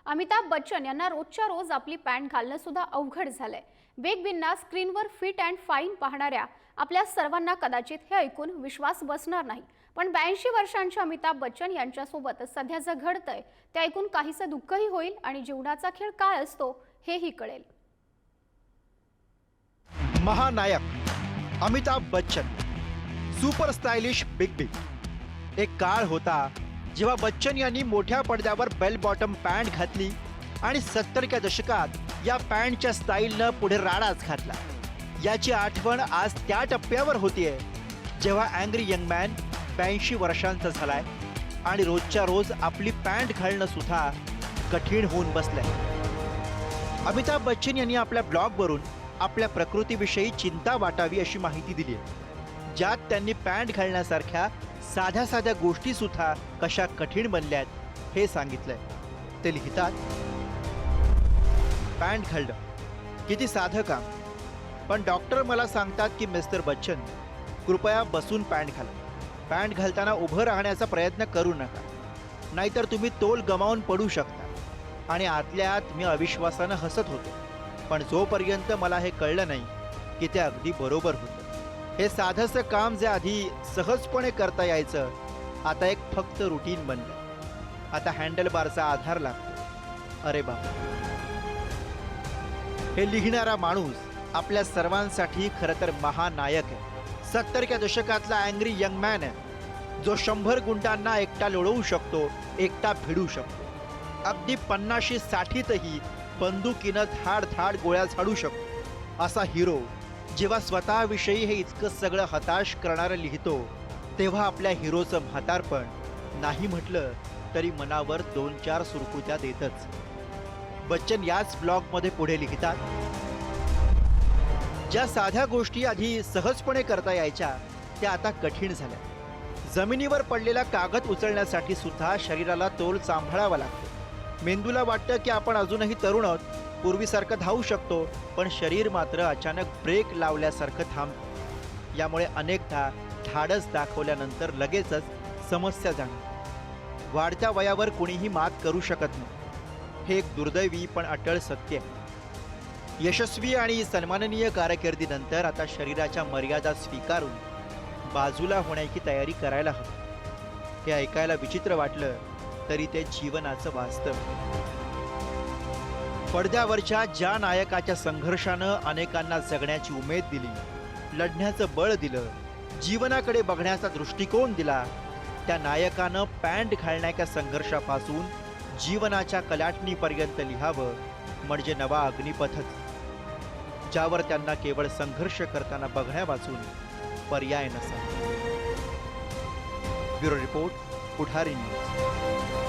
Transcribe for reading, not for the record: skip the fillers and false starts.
अमिताभ बच्चन यांना रोजच्या रोज आपली पॅन्ट घालणं सुद्धा अवघड झालंय। वेग बिन्ना स्क्रीनवर फिट अँड फाईन पाहणाऱ्या आपल्या सर्वांना कदाचित हे ऐकून विश्वास बसणार नाही, पण 82 वर्षांच्या अमिताभ बच्चन यांच्यासोबत सध्या जे घडतंय ते ऐकून काहीसं दुःखही होईल आणि जीवनाचा खेळ काय असतो हेही कळेल। महानायक Amitabh Bachchan, super stylish Big B. एक काळ होता जेव्हा बच्चन यांनी मोठ्या पडद्यावर बेल बॉटम पॅन्ट घातली आणि 70च्या दशकात या पॅन्टच्या स्टाईलनं पुढे राडाच घातला। याची आठवण आज त्या टप्प्यावर होतीये जेव्हा अँग्री यंग मॅन 82 वर्षांचा झालाय आणि रोजच्या रोज आपली पॅन्ट घालणं सुद्धा कठीण होऊन बसलंय। अमिताभ बच्चन यांनी आपल्या ब्लॉगवरून आपल्या प्रकृतीविषयी चिंता वाटावी अशी माहिती दिली आहे, ज्यात त्यांनी पॅन्ट घालण्यासारख्या साध्या साध्या गोष्टी सुद्धा कशा कठीण बनल्यात हे सांगितलंय। ते लिहितात, पॅन्ट घालणं किती साधं काम, पण डॉक्टर मला सांगतात की मिस्टर बच्चन कृपया बसून पॅन्ट घाला। पॅन्ट घालताना उभं राहण्याचा प्रयत्न करू नका, नाहीतर तुम्ही तोल गमावून पडू शकता। आणि आतल्या आत मी अविश्वासानं हसत होतो, पण जोपर्यंत मला हे कळलं नाही की ते अगदी बरोबर होतं। हे साधंसं काम जे आधी सहजपणे करता यायचं आता एक फक्त रुटीन बनलं। आता हँडल बारचा आधार लागतो। अरे बाबा, हे लिहिणारा माणूस आपल्या सर्वांसाठी खरं तर महानायक आहे। 70च्या दशकातला अँग्री यंग मॅन आहे, जो 100 गुंडांना एकटा लोळवू शकतो, एकटा भिडू शकतो। अगदी 50-60तही बंदुकीनं धाड धाड गोळ्या झाडू शकतो। असा हिरो जेव्हा स्वतःविषयी हे इतकं सगळं हताश करणारं लिहितो, तेव्हा आपल्या हिरोचं म्हातारपण नाही म्हटलं तरी मनावर 2-4 सुरकुत्या देतच। बच्चन याच ब्लॉगमध्ये पुढे लिहितात, ज्या साध्या गोष्टी आधी सहजपणे करता यायच्या त्या आता कठीण झाल्या। जमिनीवर पडलेला कागद उचलण्यासाठी सुद्धा शरीराला तोल सांभाळावा लागतो। मेंदूला वाटतं की आपण अजूनही तरुण आहोत, पूर्वीसारखं धावू शकतो, पण शरीर मात्र अचानक ब्रेक लावल्यासारखं थांबतं। यामुळे अनेकदा धाडस दाखवल्यानंतर लगेचच समस्या जाणवते। वाढत्या वयावर कोणीही मात करू शकत नाही, हे एक दुर्दैवी पण अटळ सत्य आहे। यशस्वी आणि सन्माननीय कारकिर्दीनंतर आता शरीराच्या मर्यादा स्वीकारून बाजूला होण्याची तयारी करायला हवी। हे ऐकायला विचित्र वाटलं तरी ते जीवनाचं वास्तव। पडद्यावरच्या ज्या नायकाच्या संघर्षानं अनेकांना जगण्याची उमेद दिली, लढण्याचं बळ दिलं, जीवनाकडे बघण्याचा दृष्टिकोन दिला, त्या नायकानं पॅन्ट घालण्याच्या संघर्षापासून जीवनाच्या कलाटणीपर्यंत लिहावं म्हणजे नवा अग्निपथच, ज्यावर त्यांना केवळ संघर्ष करताना बघण्यावाचून पर्याय नसा। ब्युरो रिपोर्ट, पुढारी न्यूज।